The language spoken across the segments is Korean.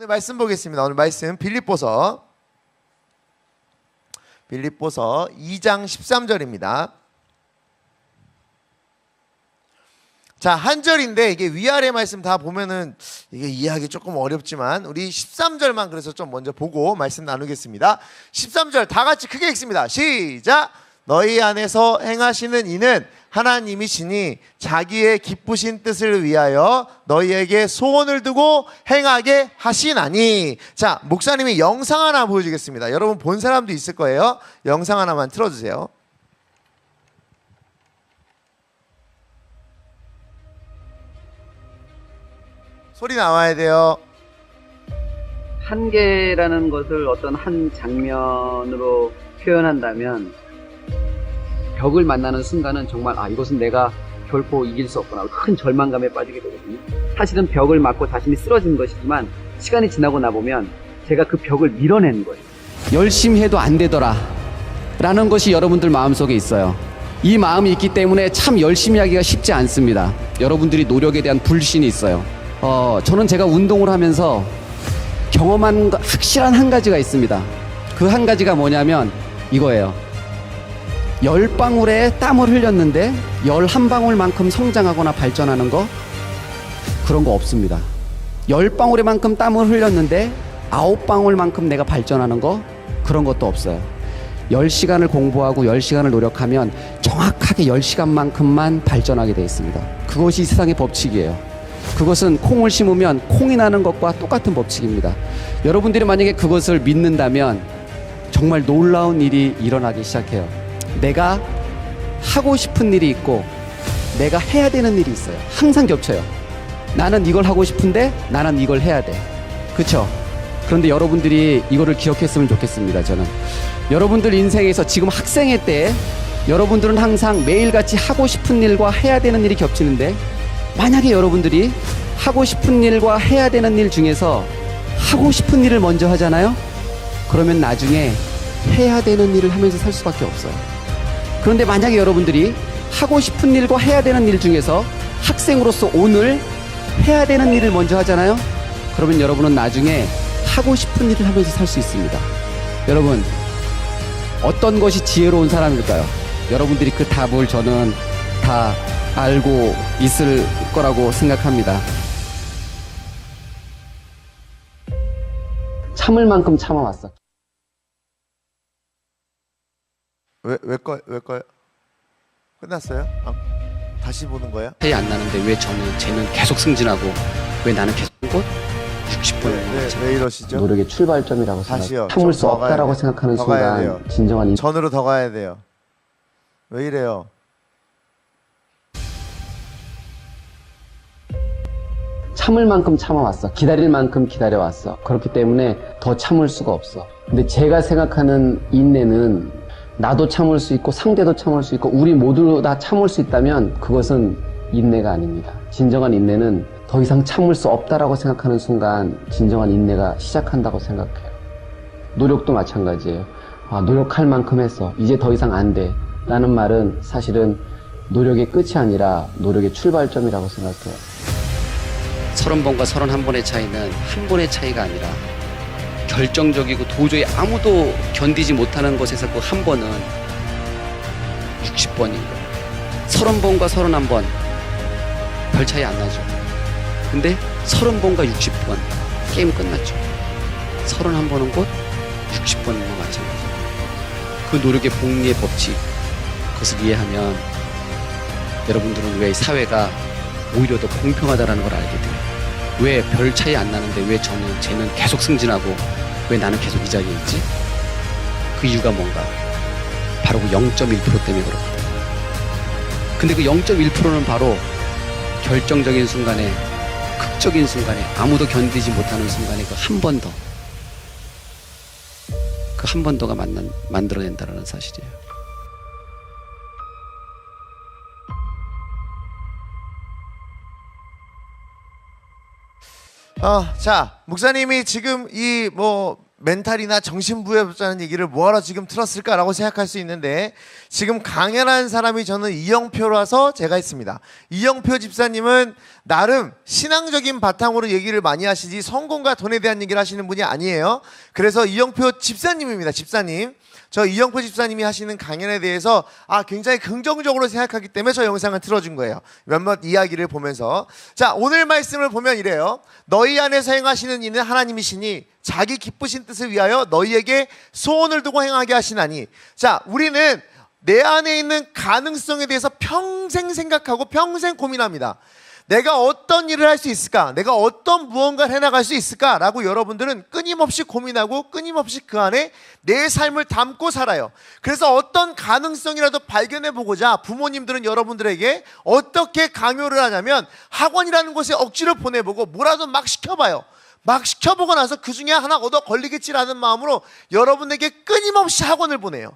오늘 말씀 보겠습니다. 오늘 말씀 빌립보서 2장 13절입니다. 자, 한 절인데 이게 위아래 말씀 다 보면은 이게 이해하기 조금 어렵지만 우리 13절만 그래서 좀 먼저 보고 말씀 나누겠습니다. 13절 다 같이 크게 읽습니다. 시작! 너희 안에서 행하시는 이는 하나님이시니 자기의 기쁘신 뜻을 위하여 너희에게 소원을 두고 행하게 하시나니. 자, 목사님이 영상 하나 보여주겠습니다. 여러분 본 사람도 있을 거예요. 영상 하나만 틀어주세요. 소리 나와야 돼요. 한계라는 것을 어떤 한 장면으로 표현한다면 벽을 만나는 순간은 정말 이것은 내가 결코 이길 수 없구나, 큰 절망감에 빠지게 되거든요. 사실은 벽을 맞고 자신이 쓰러진 것이지만 시간이 지나고 나보면 제가 그 벽을 밀어낸 거예요. 열심히 해도 안 되더라 라는 것이 여러분들 마음속에 있어요. 이 마음이 있기 때문에 참 열심히 하기가 쉽지 않습니다. 여러분들이 노력에 대한 불신이 있어요. 저는 제가 운동을 하면서 경험한 확실한 한 가지가 있습니다. 그 한 가지가 뭐냐면 이거예요. 10방울의 땀을 흘렸는데 11방울만큼 성장하거나 발전하는 거, 그런 거 없습니다. 10방울의 만큼 땀을 흘렸는데 9방울만큼 내가 발전하는 거, 그런 것도 없어요. 10시간을 공부하고 10시간을 노력하면 정확하게 10시간만큼만 발전하게 되어 있습니다. 그것이 이 세상의 법칙이에요. 그것은 콩을 심으면 콩이 나는 것과 똑같은 법칙입니다. 여러분들이 만약에 그것을 믿는다면 정말 놀라운 일이 일어나기 시작해요. 내가 하고 싶은 일이 있고 내가 해야 되는 일이 있어요. 항상 겹쳐요. 나는 이걸 하고 싶은데 나는 이걸 해야 돼. 그렇죠? 그런데 여러분들이 이거를 기억했으면 좋겠습니다. 저는 여러분들 인생에서 지금 학생회 때 여러분들은 항상 매일같이 하고 싶은 일과 해야 되는 일이 겹치는데, 만약에 여러분들이 하고 싶은 일과 해야 되는 일 중에서 하고 싶은 일을 먼저 하잖아요? 그러면 나중에 해야 되는 일을 하면서 살 수밖에 없어요. 그런데 만약에 여러분들이 하고 싶은 일과 해야 되는 일 중에서 학생으로서 오늘 해야 되는 일을 먼저 하잖아요? 그러면 여러분은 나중에 하고 싶은 일을 하면서 살 수 있습니다. 여러분, 어떤 것이 지혜로운 사람일까요? 여러분들이 그 답을 저는 다 알고 있을 거라고 생각합니다. 참을 만큼 참아왔어. 왜 거요? 끝났어요? 다시 보는 거야? 차이 안 나는데 왜 쟤는 계속 승진하고 왜 나는 계속 곧 60분 왜 이러시죠? 노력의 출발점이라고 다시요. 생각. 참을 수 더 없다라고 가야 생각하는 더 가야 돼요. 순간 진정한 전으로 더 가야 돼요. 왜 이래요? 참을 만큼 참아왔어. 기다릴 만큼 기다려왔어. 그렇기 때문에 더 참을 수가 없어. 근데 제가 생각하는 인내는 나도 참을 수 있고 상대도 참을 수 있고 우리 모두 다 참을 수 있다면 그것은 인내가 아닙니다. 진정한 인내는 더 이상 참을 수 없다라고 생각하는 순간 진정한 인내가 시작한다고 생각해요. 노력도 마찬가지예요. 노력할 만큼 했어. 이제 더 이상 안 돼. 라는 말은 사실은 노력의 끝이 아니라 노력의 출발점이라고 생각해요. 30번과 31번의 차이는 한 번의 차이가 아니라 결정적이고 도저히 아무도 견디지 못하는 것에서 그 한 번은 60번인 거예요. 30번과 31번 별 차이 안 나죠. 근데 30번과 60번 게임 끝났죠. 31번은 곧 60번과 마찬가지예요. 그 노력의 복리의 법칙, 그것을 이해하면 여러분들은 왜 사회가 오히려 더 공평하다는 걸 알게 돼요. 왜 별 차이 안 나는데 왜 쟤는 계속 승진하고 왜 나는 계속 이 자리에 있지? 그 이유가 뭔가? 바로 그 0.1% 때문에 그렇거든요. 근데 그 0.1%는 바로 결정적인 순간에, 극적인 순간에, 아무도 견디지 못하는 순간에 그 한 번 더, 그 한 번 더가 만들어낸다는 사실이에요. 자, 목사님이 지금 이 멘탈이나 정신부여자는 얘기를 뭐하러 지금 틀었을까라고 생각할 수 있는데, 지금 강연한 사람이 저는 이영표라서 제가 했습니다. 이영표 집사님은 나름 신앙적인 바탕으로 얘기를 많이 하시지 성공과 돈에 대한 얘기를 하시는 분이 아니에요. 그래서 이영표 집사님입니다. 집사님, 저 이영표 집사님이 하시는 강연에 대해서 굉장히 긍정적으로 생각하기 때문에 저 영상을 틀어준 거예요. 몇몇 이야기를 보면서. 자, 오늘 말씀을 보면 이래요. 너희 안에서 행하시는 이는 하나님이시니 자기 기쁘신 뜻을 위하여 너희에게 소원을 두고 행하게 하시나니. 자, 우리는 내 안에 있는 가능성에 대해서 평생 생각하고 평생 고민합니다. 내가 어떤 일을 할 수 있을까? 내가 어떤 무언가를 해나갈 수 있을까? 라고 여러분들은 끊임없이 고민하고 끊임없이 그 안에 내 삶을 담고 살아요. 그래서 어떤 가능성이라도 발견해 보고자 부모님들은 여러분들에게 어떻게 강요를 하냐면 학원이라는 곳에 억지로 보내보고 뭐라도 막 시켜봐요. 막 시켜보고 나서 그 중에 하나 얻어 걸리겠지라는 마음으로 여러분에게 끊임없이 학원을 보내요.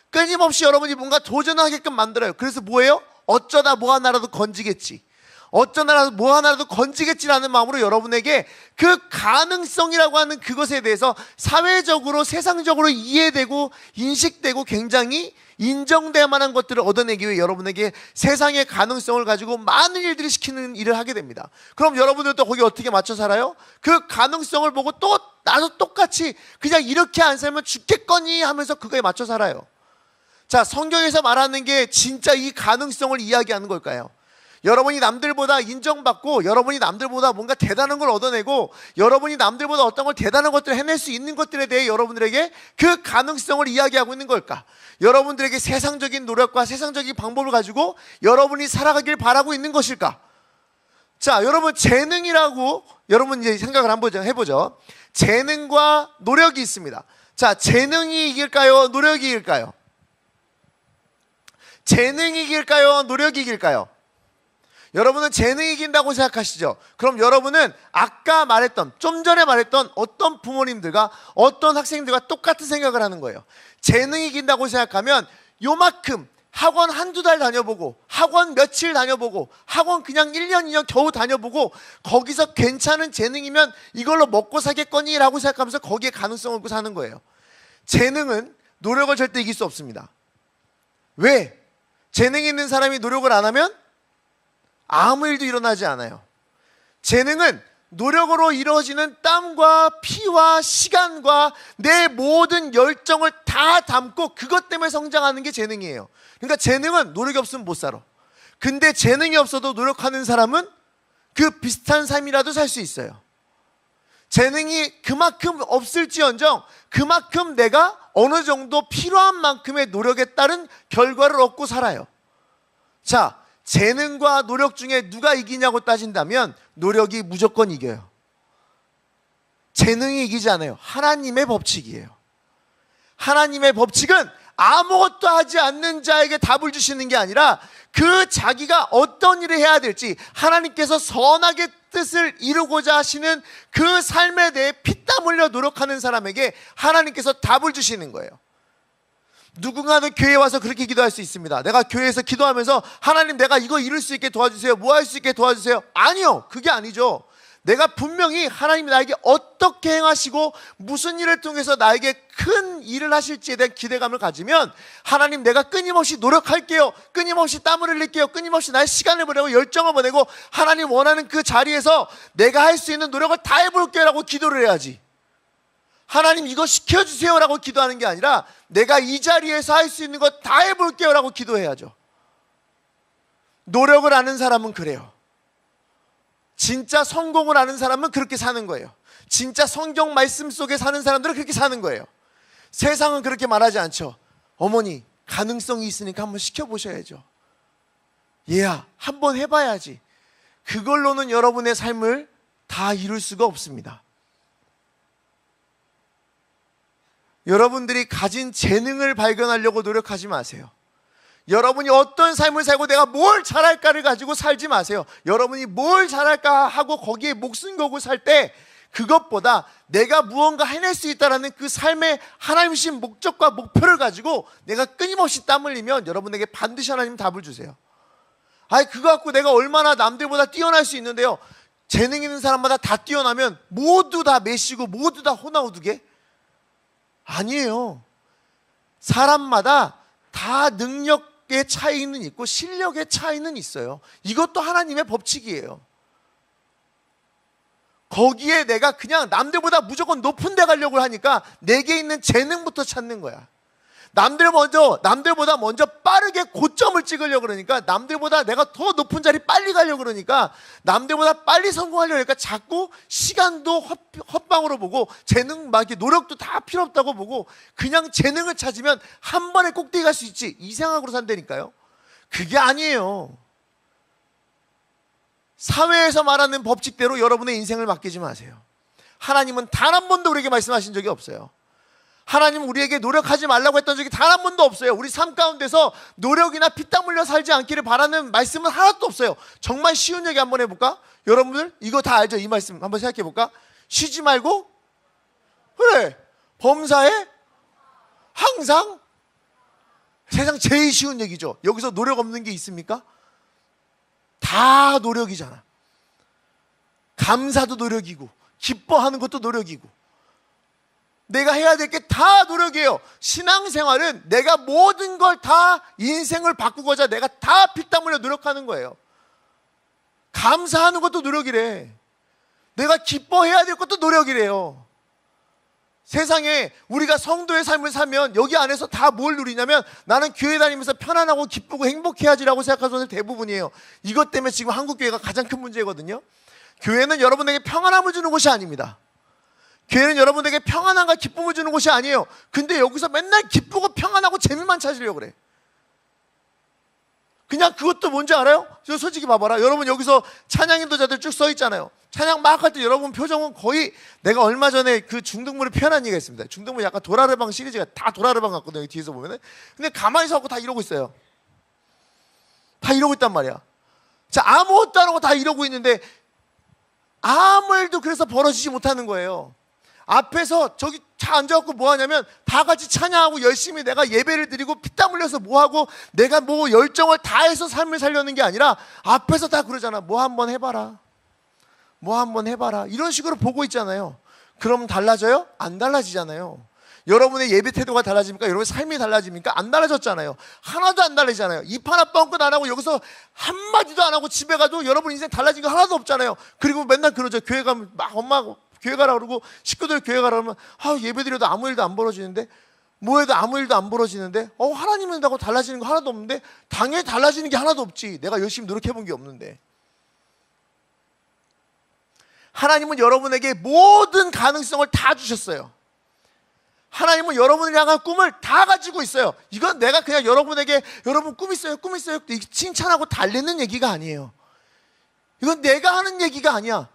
끊임없이 여러분이 뭔가 도전하게끔 만들어요. 그래서 뭐예요? 어쩌다 뭐 하나라도 건지겠지, 어쩌나라도 뭐 하나라도 건지겠지라는 마음으로 여러분에게 그 가능성이라고 하는 그것에 대해서 사회적으로 세상적으로 이해되고 인식되고 굉장히 인정될 만한 것들을 얻어내기 위해 여러분에게 세상의 가능성을 가지고 많은 일들을 시키는 일을 하게 됩니다. 그럼 여러분들도 거기 어떻게 맞춰 살아요? 그 가능성을 보고 또 나도 똑같이 그냥 이렇게 안 살면 죽겠거니 하면서 그거에 맞춰 살아요. 자, 성경에서 말하는 게 진짜 이 가능성을 이야기하는 걸까요? 여러분이 남들보다 인정받고 여러분이 남들보다 뭔가 대단한 걸 얻어내고 여러분이 남들보다 어떤 걸 대단한 것들을 해낼 수 있는 것들에 대해 여러분들에게 그 가능성을 이야기하고 있는 걸까? 여러분들에게 세상적인 노력과 세상적인 방법을 가지고 여러분이 살아가길 바라고 있는 것일까? 자, 여러분, 재능이라고 여러분 이제 생각을 한번 해보죠. 재능과 노력이 있습니다. 자, 재능이 이길까요? 노력이 이길까요? 재능이 이길까요? 노력이 이길까요? 여러분은 재능이 이긴다고 생각하시죠? 그럼 여러분은 아까 말했던, 좀 전에 말했던 어떤 부모님들과 어떤 학생들과 똑같은 생각을 하는 거예요. 재능이 이긴다고 생각하면 요만큼 학원 한두 달 다녀보고 학원 며칠 다녀보고 학원 그냥 1년 2년 겨우 다녀보고 거기서 괜찮은 재능이면 이걸로 먹고 사겠거니 라고 생각하면서 거기에 가능성을 얻고 사는 거예요. 재능은 노력을 절대 이길 수 없습니다. 왜? 재능 있는 사람이 노력을 안 하면 아무 일도 일어나지 않아요. 재능은 노력으로 이루어지는 땀과 피와 시간과 내 모든 열정을 다 담고 그것 때문에 성장하는 게 재능이에요. 그러니까 재능은 노력이 없으면 못 살아. 근데 재능이 없어도 노력하는 사람은 그 비슷한 삶이라도 살 수 있어요. 재능이 그만큼 없을지언정 그만큼 내가 어느 정도 필요한 만큼의 노력에 따른 결과를 얻고 살아요. 자, 재능과 노력 중에 누가 이기냐고 따진다면 노력이 무조건 이겨요. 재능이 이기지 않아요. 하나님의 법칙이에요. 하나님의 법칙은 아무것도 하지 않는 자에게 답을 주시는 게 아니라 그 자기가 어떤 일을 해야 될지 하나님께서 선하게 뜻을 이루고자 하시는 그 삶에 대해 피땀 흘려 노력하는 사람에게 하나님께서 답을 주시는 거예요. 누군가는 교회에 와서 그렇게 기도할 수 있습니다. 내가 교회에서 기도하면서 하나님 내가 이거 이룰 수 있게 도와주세요. 뭐 할 수 있게 도와주세요. 아니요, 그게 아니죠. 내가 분명히 하나님이 나에게 어떻게 행하시고 무슨 일을 통해서 나에게 큰 일을 하실지에 대한 기대감을 가지면 하나님 내가 끊임없이 노력할게요. 끊임없이 땀을 흘릴게요. 끊임없이 나의 시간을 보내고 열정을 보내고 하나님 원하는 그 자리에서 내가 할 수 있는 노력을 다 해볼게요 라고 기도를 해야지. 하나님 이거 시켜주세요 라고 기도하는 게 아니라 내가 이 자리에서 할 수 있는 거 다 해볼게요 라고 기도해야죠. 노력을 하는 사람은 그래요. 진짜 성공을 하는 사람은 그렇게 사는 거예요. 진짜 성경 말씀 속에 사는 사람들은 그렇게 사는 거예요. 세상은 그렇게 말하지 않죠. 어머니 가능성이 있으니까 한번 시켜보셔야죠. 얘야 한번 해봐야지. 그걸로는 여러분의 삶을 다 이룰 수가 없습니다. 여러분들이 가진 재능을 발견하려고 노력하지 마세요. 여러분이 어떤 삶을 살고 내가 뭘 잘할까를 가지고 살지 마세요. 여러분이 뭘 잘할까 하고 거기에 목숨 걸고 살 때 그것보다 내가 무언가 해낼 수 있다는 그 삶의 하나님이신 목적과 목표를 가지고 내가 끊임없이 땀 흘리면 여러분에게 반드시 하나님 답을 주세요. 그거 갖고 내가 얼마나 남들보다 뛰어날 수 있는데요. 재능 있는 사람마다 다 뛰어나면 모두 다 메시고 모두 다 호나우두게 아니에요. 사람마다 다 능력의 차이는 있고 실력의 차이는 있어요. 이것도 하나님의 법칙이에요. 거기에 내가 그냥 남들보다 무조건 높은 데 가려고 하니까 내게 있는 재능부터 찾는 거야. 남들보다 먼저 빠르게 고점을 찍으려고 그러니까, 남들보다 내가 더 높은 자리 빨리 가려고 그러니까, 남들보다 빨리 성공하려고 하니까 자꾸 시간도 헛방으로 보고 재능 막 이렇게 노력도 다 필요 없다고 보고 그냥 재능을 찾으면 한 번에 꼭대기 갈 수 있지, 이 생각으로 산다니까요. 그게 아니에요. 사회에서 말하는 법칙대로 여러분의 인생을 맡기지 마세요. 하나님은 단 한 번도 우리에게 말씀하신 적이 없어요. 하나님은 우리에게 노력하지 말라고 했던 적이 단 한 번도 없어요. 우리 삶 가운데서 노력이나 피땀 흘려 살지 않기를 바라는 말씀은 하나도 없어요. 정말 쉬운 얘기 한번 해볼까? 여러분들 이거 다 알죠? 이 말씀 한번 생각해 볼까? 쉬지 말고, 그래, 범사에 항상. 세상 제일 쉬운 얘기죠. 여기서 노력 없는 게 있습니까? 다 노력이잖아. 감사도 노력이고 기뻐하는 것도 노력이고 내가 해야 될 게 다 노력이에요. 신앙생활은 내가 모든 걸 다, 인생을 바꾸고자 내가 다 피땀 흘려 노력하는 거예요. 감사하는 것도 노력이래. 내가 기뻐해야 될 것도 노력이래요. 세상에 우리가 성도의 삶을 살면 여기 안에서 다 뭘 누리냐면, 나는 교회 다니면서 편안하고 기쁘고 행복해야지라고 생각하는 분들 대부분이에요. 이것 때문에 지금 한국교회가 가장 큰 문제거든요. 교회는 여러분에게 평안함을 주는 곳이 아닙니다. 교회는 여러분에게 평안함과 기쁨을 주는 곳이 아니에요. 근데 여기서 맨날 기쁘고 평안하고 재미만 찾으려고 그래. 그냥 그것도 뭔지 알아요? 저 솔직히 봐봐라. 여러분 여기서 찬양 인도자들 쭉 써 있잖아요. 찬양 막 할 때 여러분 표정은 거의, 내가 얼마 전에 그 중등부를 표현한 얘기가 있습니다. 중등부 약간 도라르방 시리즈가 다 도라르방 같거든요. 여기 뒤에서 보면은. 근데 가만히 서고 다 이러고 있어요. 다 이러고 있단 말이야. 자, 아무것도 안 하고 다 이러고 있는데 아무 일도 그래서 벌어지지 못하는 거예요. 앞에서 저기 차 앉아갖고 뭐 하냐면 다 같이 찬양하고 열심히 내가 예배를 드리고 피땀 흘려서 뭐 하고 내가 뭐 열정을 다해서 삶을 살려는 게 아니라 앞에서 다 그러잖아. 뭐 한번 해봐라. 뭐 한번 해봐라. 이런 식으로 보고 있잖아요. 그럼 달라져요? 안 달라지잖아요. 여러분의 예배 태도가 달라집니까? 여러분의 삶이 달라집니까? 안 달라졌잖아요. 하나도 안 달라지잖아요. 입 하나 뻥끗 안 하고 여기서 한마디도 안 하고 집에 가도 여러분 인생 달라진 거 하나도 없잖아요. 그리고 맨날 그러죠. 교회 가면 막 엄마가 교회 가라 그러고 식구들 교회 가라 그러면, 예배 드려도 아무 일도 안 벌어지는데, 뭐 해도 아무 일도 안 벌어지는데, 하나님은 한다고 달라지는 거 하나도 없는데, 당연히 달라지는 게 하나도 없지. 내가 열심히 노력해 본 게 없는데. 하나님은 여러분에게 모든 가능성을 다 주셨어요. 하나님은 여러분을 향한 꿈을 다 가지고 있어요. 이건 내가 그냥 여러분에게 여러분 꿈 있어요, 꿈 있어요 칭찬하고 달래는 얘기가 아니에요. 이건 내가 하는 얘기가 아니야.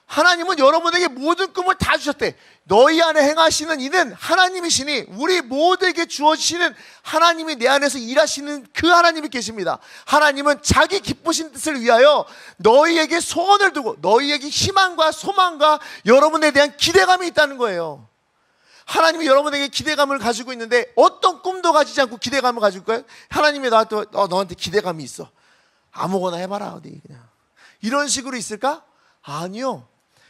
하나님은 여러분에게 모든 꿈을 다 주셨대. 너희 안에 행하시는 이는 하나님이시니, 우리 모두에게 주어지시는 하나님이 내 안에서 일하시는 그 하나님이 계십니다. 하나님은 자기 기쁘신 뜻을 위하여 너희에게 소원을 두고 너희에게 희망과 소망과 여러분에 대한 기대감이 있다는 거예요. 하나님이 여러분에게 기대감을 가지고 있는데 어떤 꿈도 가지지 않고 기대감을 가질 거예요? 하나님이 너한테 기대감이 있어. 아무거나 해봐라 어디 그냥. 이런 식으로 있을까? 아니요.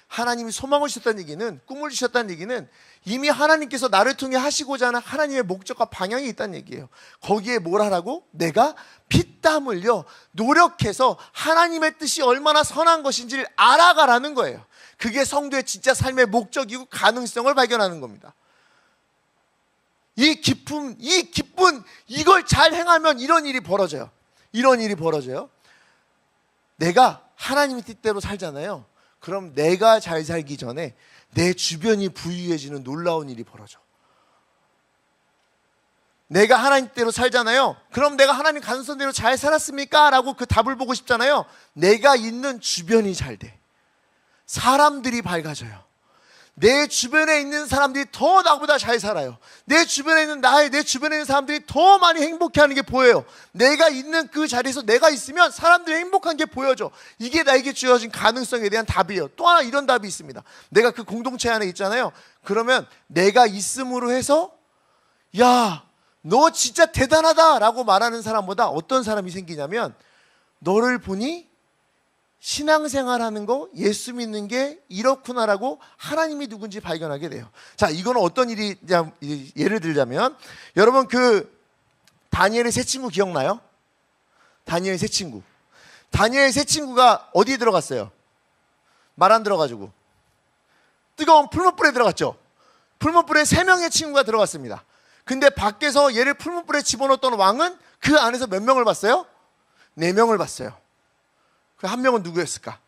하나님이 소망을 주셨다는 얘기는, 꿈을 주셨다는 얘기는 이미 하나님께서 나를 통해 하시고자 하는 하나님의 목적과 방향이 있다는 얘기예요. 거기에 뭘 하라고? 내가 피땀 흘려 노력해서 하나님의 뜻이 얼마나 선한 것인지를 알아가라는 거예요. 그게 성도의 진짜 삶의 목적이고 가능성을 발견하는 겁니다. 이 기쁨, 이걸 잘 행하면 이런 일이 벌어져요. 이런 일이 벌어져요. 내가 하나님의 뜻대로 살잖아요. 그럼 내가 잘 살기 전에 내 주변이 부유해지는 놀라운 일이 벌어져. 내가 하나님 뜻대로 살잖아요. 그럼 내가 하나님 가능성대로 잘 살았습니까? 라고 그 답을 보고 싶잖아요. 내가 있는 주변이 잘 돼. 사람들이 밝아져요. 내 주변에 있는 사람들이 더 나보다 잘 살아요. 내 주변에 있는 사람들이 더 많이 행복해하는 게 보여요. 내가 있는 그 자리에서 내가 있으면 사람들이 행복한 게 보여져. 이게 나에게 주어진 가능성에 대한 답이에요. 또 하나 이런 답이 있습니다. 내가 그 공동체 안에 있잖아요. 그러면 내가 있음으로 해서 야, 너 진짜 대단하다 라고 말하는 사람보다 어떤 사람이 생기냐면, 너를 보니 신앙생활하는 거, 예수 믿는 게 이렇구나라고 하나님이 누군지 발견하게 돼요. 자, 이거는 어떤 일이, 예를 들자면 여러분 그 다니엘의 세 친구 기억나요? 다니엘 세 친구. 다니엘 세 친구가 어디에 들어갔어요? 말 안 들어가지고 뜨거운 풀무불에 들어갔죠. 풀무불에 세 명의 친구가 들어갔습니다. 근데 밖에서 얘를 풀무불에 집어넣었던 왕은 그 안에서 몇 명을 봤어요? 4명을 봤어요. 그 한 명은 누구였을까?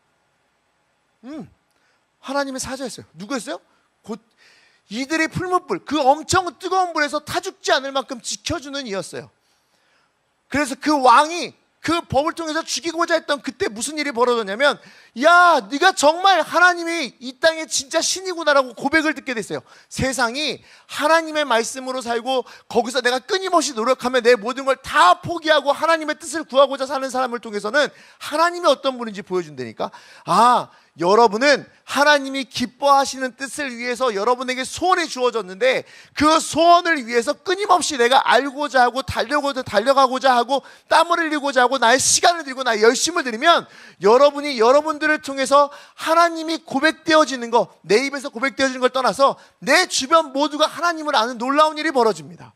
하나님의 사자였어요. 누구였어요? 곧 이들의 풀무불, 그 엄청 뜨거운 불에서 타 죽지 않을 만큼 지켜주는 이였어요. 그래서 그 왕이 그 법을 통해서 죽이고자 했던 그때 무슨 일이 벌어졌냐면, 야, 네가 정말 하나님이 이 땅의 진짜 신이구나라고 고백을 듣게 됐어요. 세상이 하나님의 말씀으로 살고 거기서 내가 끊임없이 노력하면 내 모든 걸 다 포기하고 하나님의 뜻을 구하고자 사는 사람을 통해서는 하나님이 어떤 분인지 보여준다니까. 아, 여러분은 하나님이 기뻐하시는 뜻을 위해서 여러분에게 소원이 주어졌는데, 그 소원을 위해서 끊임없이 내가 알고자 하고 달려가고자 하고 땀을 흘리고자 하고 나의 시간을 들이고 나의 열심을 들이면, 여러분이 여러분들을 통해서 하나님이 고백되어지는 거, 내 입에서 고백되어지는 걸 떠나서 내 주변 모두가 하나님을 아는 놀라운 일이 벌어집니다.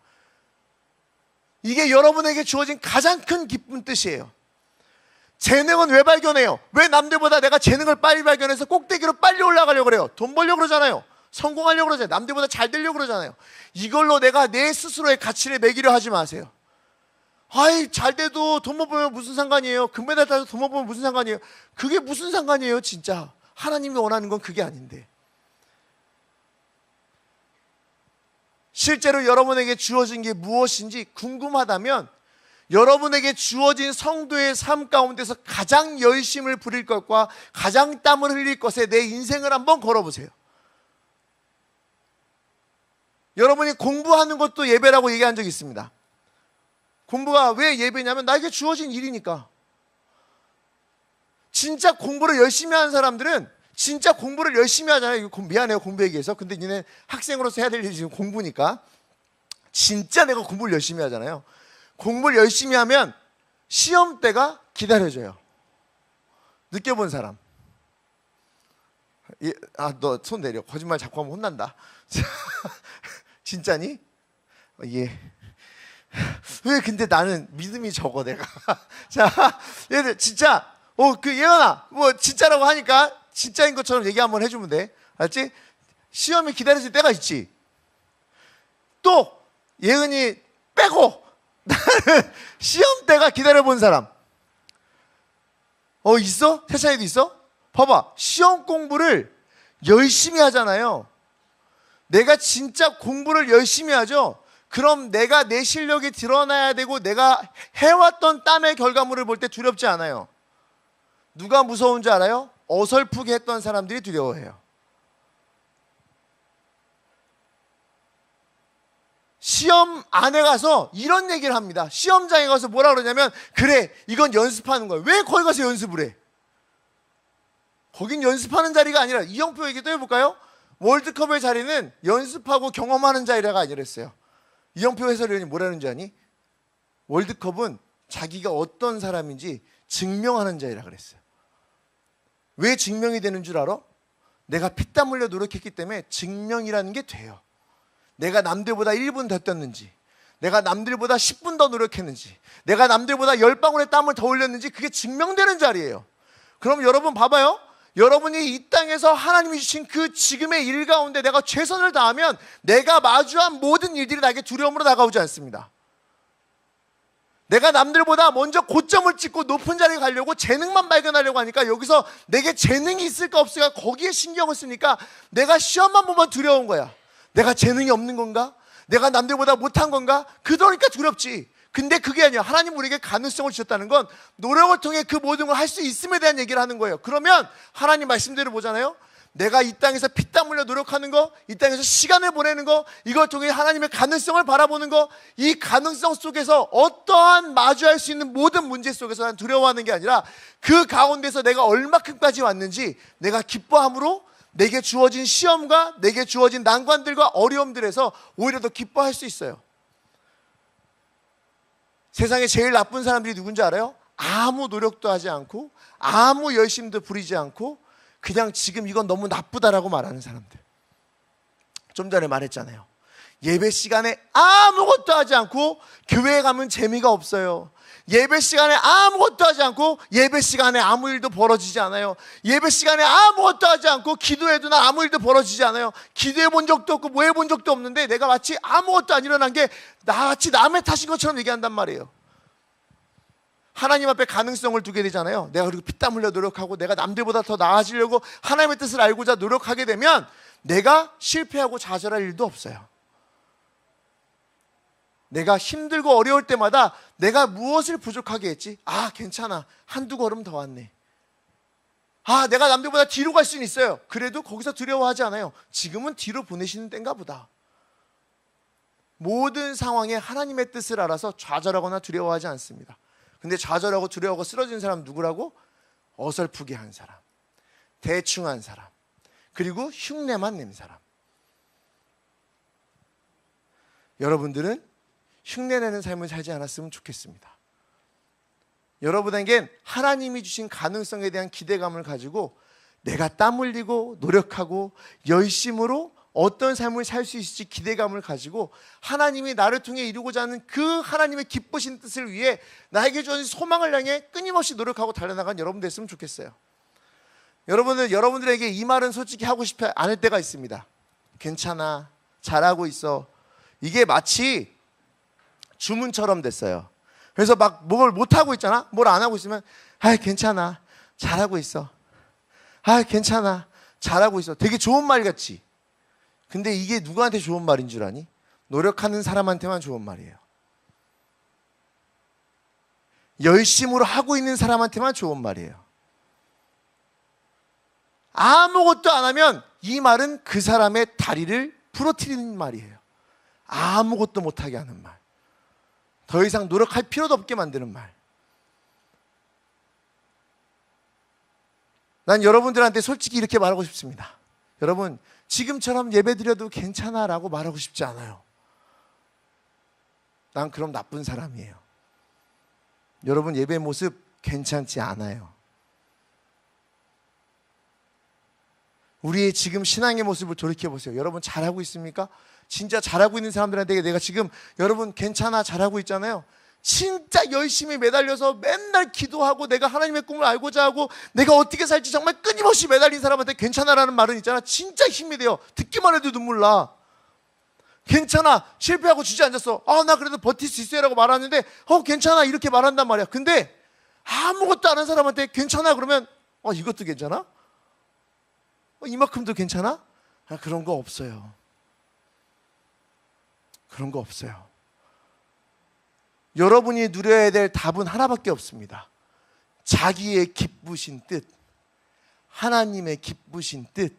이게 여러분에게 주어진 가장 큰 기쁜 뜻이에요. 재능은 왜 발견해요? 왜 남들보다 내가 재능을 빨리 발견해서 꼭대기로 빨리 올라가려고 그래요? 돈 벌려고 그러잖아요. 성공하려고 그러잖아요. 남들보다 잘 되려고 그러잖아요. 이걸로 내가 내 스스로의 가치를 매기려 하지 마세요. 아이, 잘 돼도 돈 못 벌면 무슨 상관이에요? 금메달 따도 돈 못 벌면 무슨 상관이에요? 그게 무슨 상관이에요, 진짜. 하나님이 원하는 건 그게 아닌데. 실제로 여러분에게 주어진 게 무엇인지 궁금하다면, 여러분에게 주어진 성도의 삶 가운데서 가장 열심을 부릴 것과 가장 땀을 흘릴 것에 내 인생을 한번 걸어보세요. 여러분이 공부하는 것도 예배라고 얘기한 적이 있습니다. 공부가 왜 예배냐면 나에게 주어진 일이니까. 진짜 공부를 열심히 하는 사람들은 진짜 공부를 열심히 하잖아요. 미안해요, 공부 얘기해서. 근데 니네 학생으로서 해야 될 일이 지금 공부니까. 진짜 내가 공부를 열심히 하잖아요. 공부를 열심히 하면 시험 때가 기다려져요. 느껴본 사람. 너 손 내려. 거짓말 자꾸 하면 혼난다. 진짜니? 예. 왜 근데 나는 믿음이 적어, 내가. 자, 얘들 진짜 예언아, 뭐 진짜라고 하니까 진짜인 것처럼 얘기 한번 해주면 돼. 알았지? 시험이 기다려질 때가 있지. 또 예은이 빼고 나는 시험 때가 기다려본 사람 있어? 세찬이도 있어? 봐봐, 시험 공부를 열심히 하잖아요. 내가 진짜 공부를 열심히 하죠. 그럼 내가 내 실력이 드러나야 되고 내가 해왔던 땀의 결과물을 볼 때 두렵지 않아요. 누가 무서운 줄 알아요? 어설프게 했던 사람들이 두려워해요. 시험 안에 가서 이런 얘기를 합니다. 시험장에 가서 뭐라 그러냐면, 그래, 이건 연습하는 거야. 왜 거기 가서 연습을 해? 거긴 연습하는 자리가 아니라, 이영표 얘기 또 해볼까요? 월드컵의 자리는 연습하고 경험하는 자리가 아니랬어요. 이영표 해설위원이 뭐라는 줄 아니? 월드컵은 자기가 어떤 사람인지 증명하는 자리라 그랬어요. 왜 증명이 되는 줄 알아? 내가 피땀 흘려 노력했기 때문에 증명이라는 게 돼요. 내가 남들보다 1분 더 뛰었는지, 내가 남들보다 10분 더 노력했는지, 내가 남들보다 10방울의 땀을 더 흘렸는지, 그게 증명되는 자리예요. 그럼 여러분 봐봐요. 여러분이 이 땅에서 하나님이 주신 그 지금의 일 가운데 내가 최선을 다하면 내가 마주한 모든 일들이 나에게 두려움으로 다가오지 않습니다. 내가 남들보다 먼저 고점을 찍고 높은 자리에 가려고 재능만 발견하려고 하니까, 여기서 내게 재능이 있을까 없을까 거기에 신경을 쓰니까 내가 시험만 보면 두려운 거야. 내가 재능이 없는 건가? 내가 남들보다 못한 건가? 그러니까 두렵지. 근데 그게 아니야. 하나님 우리에게 가능성을 주셨다는 건 노력을 통해 그 모든 걸 할 수 있음에 대한 얘기를 하는 거예요. 그러면 하나님 말씀대로 보잖아요. 내가 이 땅에서 피땀 흘려 노력하는 거, 이 땅에서 시간을 보내는 거, 이걸 통해 하나님의 가능성을 바라보는 거, 이 가능성 속에서 어떠한 마주할 수 있는 모든 문제 속에서 난 두려워하는 게 아니라 그 가운데서 내가 얼마큼까지 왔는지 내가 기뻐함으로 내게 주어진 시험과 내게 주어진 난관들과 어려움들에서 오히려 더 기뻐할 수 있어요. 세상에 제일 나쁜 사람들이 누군지 알아요? 아무 노력도 하지 않고 아무 열심도 부리지 않고 그냥 지금 이건 너무 나쁘다라고 말하는 사람들. 좀 전에 말했잖아요. 예배 시간에 아무것도 하지 않고 교회에 가면 재미가 없어요. 예배 시간에 아무것도 하지 않고 예배 시간에 아무 일도 벌어지지 않아요. 예배 시간에 아무것도 하지 않고 기도해도 난 아무 일도 벌어지지 않아요. 기도해 본 적도 없고 뭐 해 본 적도 없는데 내가 마치 아무것도 안 일어난 게 나같이 남의 탓인 것처럼 얘기한단 말이에요. 하나님 앞에 가능성을 두게 되잖아요. 내가 그리고 피땀 흘려 노력하고 내가 남들보다 더 나아지려고 하나님의 뜻을 알고자 노력하게 되면 내가 실패하고 좌절할 일도 없어요. 내가 힘들고 어려울 때마다 내가 무엇을 부족하게 했지? 아, 괜찮아. 한두 걸음 더 왔네. 아, 내가 남들보다 뒤로 갈 수는 있어요. 그래도 거기서 두려워하지 않아요. 지금은 뒤로 보내시는 때인가 보다. 모든 상황에 하나님의 뜻을 알아서 좌절하거나 두려워하지 않습니다. 근데 좌절하고 두려워하고 쓰러진 사람 누구라고? 어설프게 한 사람, 대충 한 사람, 그리고 흉내만 낸 사람. 여러분들은 흉내내는 삶을 살지 않았으면 좋겠습니다. 여러분에겐 하나님이 주신 가능성에 대한 기대감을 가지고 내가 땀 흘리고 노력하고 열심으로 어떤 삶을 살 수 있을지 기대감을 가지고 하나님이 나를 통해 이루고자 하는 그 하나님의 기쁘신 뜻을 위해 나에게 주어진 소망을 향해 끊임없이 노력하고 달려나간 여러분 됐으면 좋겠어요. 여러분들에게 이 말은 솔직히 하고 싶지 않을 때가 있습니다. 괜찮아, 잘하고 있어. 이게 마치 주문처럼 됐어요. 그래서 막 뭘 못하고 있잖아. 뭘 안 하고 있으면 아, 괜찮아, 잘하고 있어. 아, 괜찮아, 잘하고 있어. 되게 좋은 말 같지. 근데 이게 누구한테 좋은 말인 줄 아니? 노력하는 사람한테만 좋은 말이에요. 열심으로 하고 있는 사람한테만 좋은 말이에요. 아무것도 안 하면 이 말은 그 사람의 다리를 부러뜨리는 말이에요. 아무것도 못하게 하는 말. 더 이상 노력할 필요도 없게 만드는 말. 난 여러분들한테 솔직히 이렇게 말하고 싶습니다. 여러분, 지금처럼 예배드려도 괜찮아 라고 말하고 싶지 않아요. 난 그럼 나쁜 사람이에요. 여러분 예배 모습 괜찮지 않아요. 우리의 지금 신앙의 모습을 돌이켜보세요. 여러분 잘하고 있습니까? 진짜 잘하고 있는 사람들한테 내가 지금 여러분 괜찮아, 잘하고 있잖아요. 진짜 열심히 매달려서 맨날 기도하고 내가 하나님의 꿈을 알고자 하고 내가 어떻게 살지 정말 끊임없이 매달린 사람한테 괜찮아라는 말은 있잖아. 진짜 힘이 돼요. 듣기만 해도 눈물 나. 괜찮아, 실패하고 주저앉았어. 아, 나 그래도 버틸 수 있어요 라고 말하는데 괜찮아 이렇게 말한단 말이야. 근데 아무것도 안 한 사람한테 괜찮아 그러면 이것도 괜찮아? 이만큼도 괜찮아? 그런 거 없어요. 그런 거 없어요. 여러분이 누려야 될 답은 하나밖에 없습니다. 자기의 기쁘신 뜻, 하나님의 기쁘신 뜻.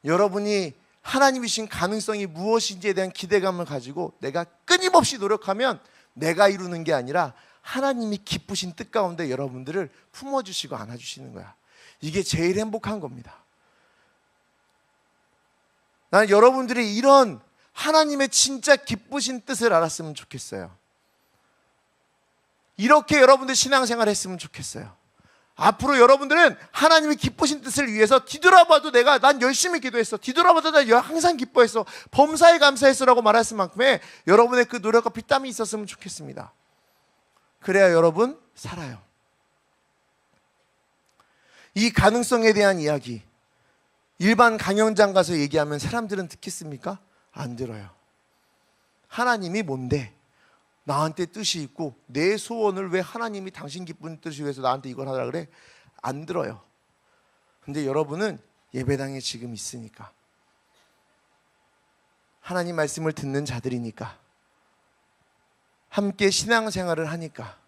여러분이 하나님이 주신 가능성이 무엇인지에 대한 기대감을 가지고 내가 끊임없이 노력하면 내가 이루는 게 아니라 하나님이 기쁘신 뜻 가운데 여러분들을 품어주시고 안아주시는 거야. 이게 제일 행복한 겁니다. 나는 여러분들이 이런 하나님의 진짜 기쁘신 뜻을 알았으면 좋겠어요. 이렇게 여러분들 신앙생활 했으면 좋겠어요. 앞으로 여러분들은 하나님의 기쁘신 뜻을 위해서 뒤돌아봐도 난 열심히 기도했어. 뒤돌아봐도 나 항상 기뻐했어. 범사에 감사했어라고 말했을 만큼의 여러분의 그 노력과 피땀이 있었으면 좋겠습니다. 그래야 여러분 살아요. 이 가능성에 대한 이야기 일반 강연장 가서 얘기하면 사람들은 듣겠습니까? 안 들어요. 하나님이 뭔데? 나한테 뜻이 있고 내 소원을 왜 하나님이 당신 기쁜 뜻을 위해서 나한테 이걸 하라 그래? 안 들어요. 근데 여러분은 예배당에 지금 있으니까, 하나님 말씀을 듣는 자들이니까, 함께 신앙생활을 하니까,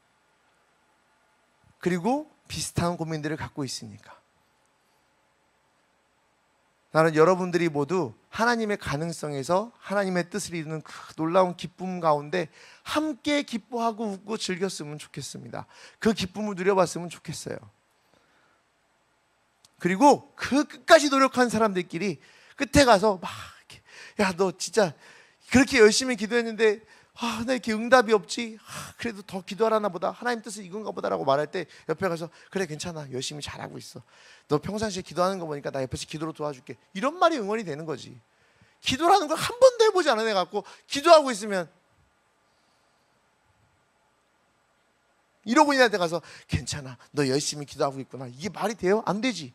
그리고 비슷한 고민들을 갖고 있으니까 나는 여러분들이 모두 하나님의 가능성에서 하나님의 뜻을 이루는 그 놀라운 기쁨 가운데 함께 기뻐하고 웃고 즐겼으면 좋겠습니다. 그 기쁨을 누려봤으면 좋겠어요. 그리고 그 끝까지 노력한 사람들끼리 끝에 가서 막 야, 너 진짜 그렇게 열심히 기도했는데 나 이렇게 응답이 없지. 그래도 더 기도하라나 보다. 하나님 뜻은 이건가 보다라고 말할 때 옆에 가서 그래 괜찮아. 열심히 잘하고 있어. 너 평상시에 기도하는 거 보니까 나 옆에서 기도로 도와줄게. 이런 말이 응원이 되는 거지. 기도라는 걸 한 번도 해보지 않은 애 갖고 기도하고 있으면 잃어버린한테 가서 괜찮아. 너 열심히 기도하고 있구나. 이게 말이 돼요? 안 되지.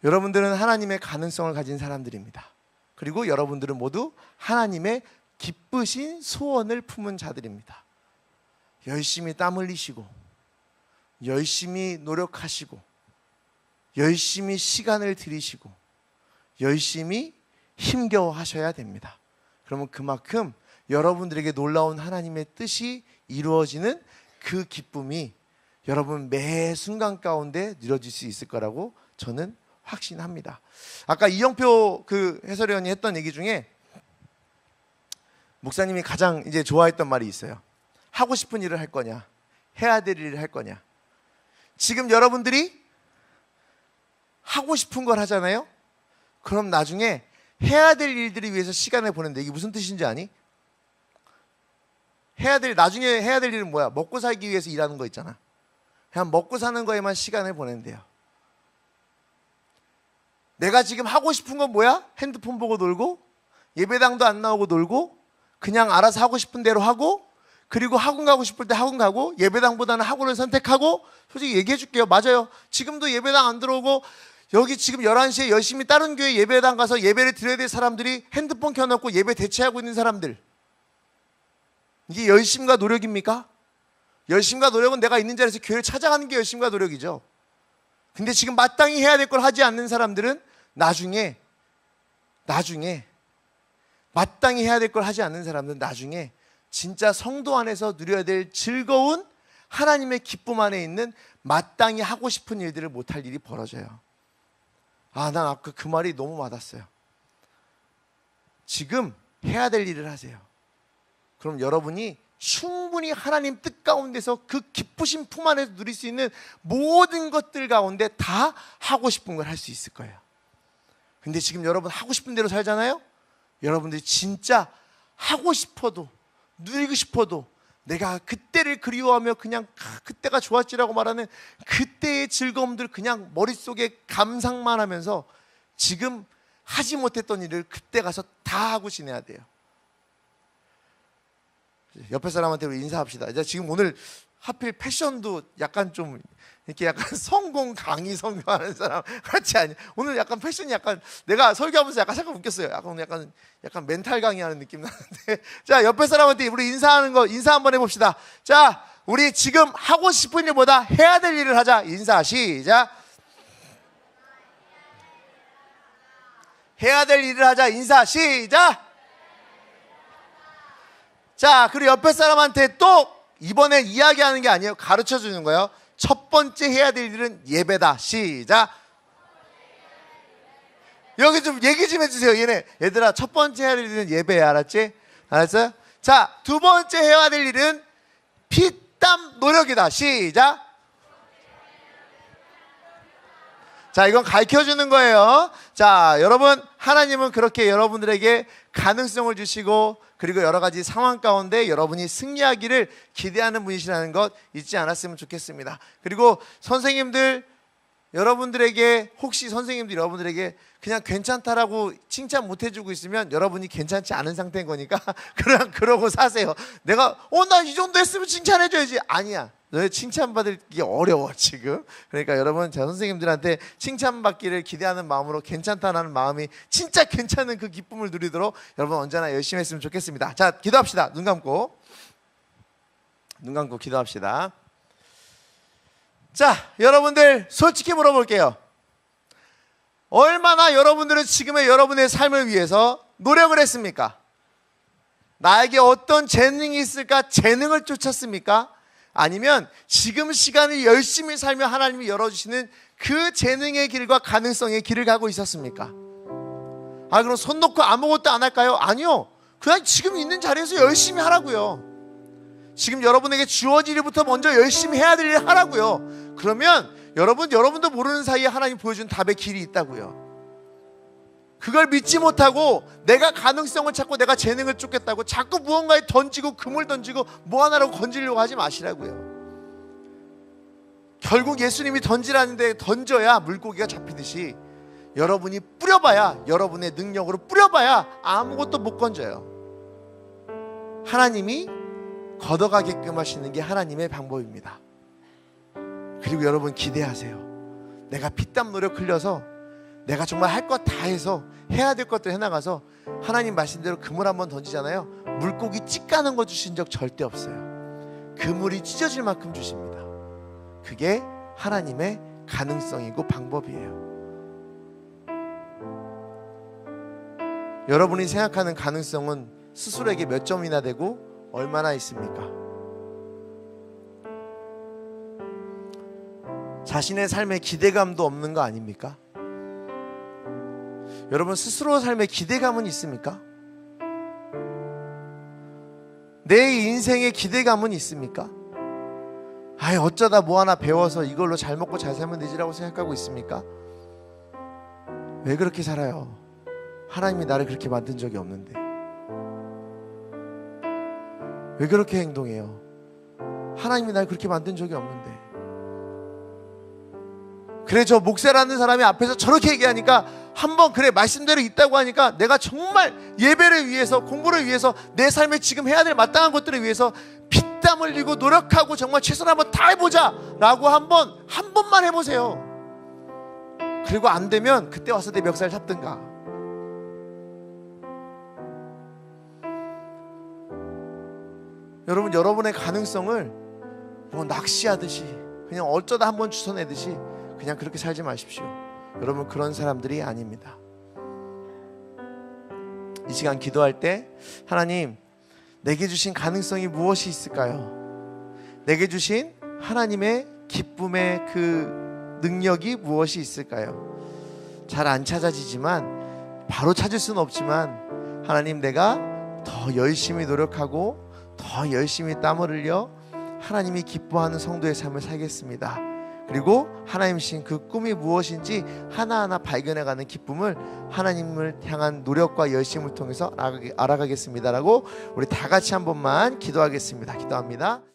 여러분들은 하나님의 가능성을 가진 사람들입니다. 그리고 여러분들은 모두 하나님의 기쁘신 소원을 품은 자들입니다. 열심히 땀 흘리시고 열심히 노력하시고 열심히 시간을 들이시고 열심히 힘겨워 하셔야 됩니다. 그러면 그만큼 여러분들에게 놀라운 하나님의 뜻이 이루어지는 그 기쁨이 여러분 매 순간 가운데 누려질 수 있을 거라고 저는 확신합니다. 아까 이영표 그 해설위원이 했던 얘기 중에 목사님이 가장 이제 좋아했던 말이 있어요. 하고 싶은 일을 할 거냐, 해야 될 일을 할 거냐. 지금 여러분들이 하고 싶은 걸 하잖아요. 그럼 나중에 해야 될 일들을 위해서 시간을 보낸다. 이게 무슨 뜻인지 아니? 나중에 해야 될 일은 뭐야? 먹고 살기 위해서 일하는 거 있잖아. 그냥 먹고 사는 거에만 시간을 보낸대요. 내가 지금 하고 싶은 건 뭐야? 핸드폰 보고 놀고 예배당도 안 나오고 놀고 그냥 알아서 하고 싶은 대로 하고 그리고 학원 가고 싶을 때 학원 가고 예배당보다는 학원을 선택하고. 솔직히 얘기해 줄게요. 맞아요. 지금도 예배당 안 들어오고 여기 지금 11시에 열심히 다른 교회 예배당 가서 예배를 드려야 될 사람들이 핸드폰 켜놓고 예배 대체하고 있는 사람들. 이게 열심과 노력입니까? 열심과 노력은 내가 있는 자리에서 교회를 찾아가는 게 열심과 노력이죠. 근데 지금 마땅히 해야 될 걸 하지 않는 사람들은 나중에 마땅히 해야 될 걸 하지 않는 사람들은 나중에 진짜 성도 안에서 누려야 될 즐거운 하나님의 기쁨 안에 있는 마땅히 하고 싶은 일들을 못할 일이 벌어져요. 난 아까 그 말이 너무 와닿았어요. 지금 해야 될 일을 하세요. 그럼 여러분이 충분히 하나님 뜻 가운데서 그 기쁘신 품 안에서 누릴 수 있는 모든 것들 가운데 다 하고 싶은 걸 할 수 있을 거예요. 근데 지금 여러분 하고 싶은 대로 살잖아요. 여러분들이 진짜 하고 싶어도 누리고 싶어도 내가 그때를 그리워하며 그냥 그때가 좋았지라고 말하는 그때의 즐거움들 그냥 머릿속에 감상만 하면서 지금 하지 못했던 일을 그때 가서 다 하고 지내야 돼요. 옆에 사람한테 우리 인사합시다. 지금 오늘 하필 패션도 약간 좀 이렇게 약간 성공 강의 설교하는 사람 같이 아니. 오늘 약간 패션이 약간 내가 설교하면서 약간 잠깐 웃겼어요. 오늘 약간 멘탈 강의하는 느낌 나는데. 자, 옆에 사람한테 우리 인사 한번 해봅시다. 자, 우리 지금 하고 싶은 일보다 해야 될 일을 하자. 인사 시작. 해야 될 일을 하자. 인사 시작. 자, 그리고 옆에 사람한테 또 이번에 이야기하는 게 아니에요. 가르쳐 주는 거예요. 첫 번째 해야 될 일은 예배다. 시작. 여기 좀 얘기 좀 해주세요. 얘들아, 첫 번째 해야 될 일은 예배야. 알았지? 알았어요? 자, 두 번째 해야 될 일은 피땀 노력이다. 시작. 자, 이건 가르쳐 주는 거예요. 자, 여러분, 하나님은 그렇게 여러분들에게 가능성을 주시고 그리고 여러 가지 상황 가운데 여러분이 승리하기를 기대하는 분이시라는 것 잊지 않았으면 좋겠습니다. 그리고 선생님들 여러분들에게 혹시 선생님들 여러분들에게 그냥 괜찮다라고 칭찬 못 해주고 있으면 여러분이 괜찮지 않은 상태인 거니까 그냥 그러고 사세요. 내가 나 이 정도 했으면 칭찬해줘야지. 아니야. 너희 칭찬받기 어려워 지금. 그러니까 여러분 제 선생님들한테 칭찬받기를 기대하는 마음으로 괜찮다는 마음이 진짜 괜찮은 그 기쁨을 누리도록 여러분 언제나 열심히 했으면 좋겠습니다. 자, 기도합시다. 눈 감고 기도합시다. 자, 여러분들 솔직히 물어볼게요. 얼마나 여러분들은 지금의 여러분의 삶을 위해서 노력을 했습니까? 나에게 어떤 재능이 있을까 재능을 쫓았습니까? 아니면 지금 시간을 열심히 살며 하나님이 열어주시는 그 재능의 길과 가능성의 길을 가고 있었습니까? 그럼 손 놓고 아무것도 안 할까요? 아니요. 그냥 지금 있는 자리에서 열심히 하라고요. 지금 여러분에게 주어질 일부터 먼저 열심히 해야 될 일 하라고요. 그러면 여러분도 모르는 사이에 하나님 보여준 답의 길이 있다고요. 그걸 믿지 못하고 내가 가능성을 찾고 내가 재능을 쫓겠다고 자꾸 무언가에 던지고 금을 던지고 뭐 하나라고 건지려고 하지 마시라고요. 결국 예수님이 던지라는데 던져야 물고기가 잡히듯이 여러분이 뿌려봐야, 여러분의 능력으로 뿌려봐야 아무것도 못 건져요. 하나님이 걷어가게끔 하시는 게 하나님의 방법입니다. 그리고 여러분 기대하세요. 내가 피땀 노력 흘려서 내가 정말 할 것 다 해서 해야 될 것들 해나가서 하나님 말씀대로 그물 한번 던지잖아요. 물고기 찌까는 거 주신 적 절대 없어요. 그물이 찢어질 만큼 주십니다. 그게 하나님의 가능성이고 방법이에요. 여러분이 생각하는 가능성은 스스로에게 몇 점이나 되고 얼마나 있습니까? 자신의 삶에 기대감도 없는 거 아닙니까? 여러분 스스로 삶에 기대감은 있습니까? 내 인생에 기대감은 있습니까? 아이 어쩌다 뭐 하나 배워서 이걸로 잘 먹고 잘 살면 되지라고 생각하고 있습니까? 왜 그렇게 살아요? 하나님이 나를 그렇게 만든 적이 없는데 왜 그렇게 행동해요? 하나님이 날 그렇게 만든 적이 없는데. 그래 저 목사라는 사람이 앞에서 저렇게 얘기하니까 한번 그래 말씀대로 있다고 하니까 내가 정말 예배를 위해서 공부를 위해서 내 삶에 지금 해야 될 마땅한 것들을 위해서 피땀 흘리고 노력하고 정말 최선을 한번 다 해보자 라고 한 번만 해보세요. 그리고 안 되면 그때 와서 내 멱살 잡든가. 여러분 여러분의 가능성을 뭐 낚시하듯이 그냥 어쩌다 한번 주워내듯이 그냥 그렇게 살지 마십시오. 여러분 그런 사람들이 아닙니다. 이 시간 기도할 때 하나님 내게 주신 가능성이 무엇이 있을까요? 내게 주신 하나님의 기쁨의 그 능력이 무엇이 있을까요? 잘 안 찾아지지만 바로 찾을 수는 없지만 하나님 내가 더 열심히 노력하고 더 열심히 땀을 흘려 하나님이 기뻐하는 성도의 삶을 살겠습니다. 그리고 하나님 주신 그 꿈이 무엇인지 하나하나 발견해가는 기쁨을 하나님을 향한 노력과 열심을 통해서 알아가겠습니다라고 우리 다 같이 한 번만 기도하겠습니다. 기도합니다.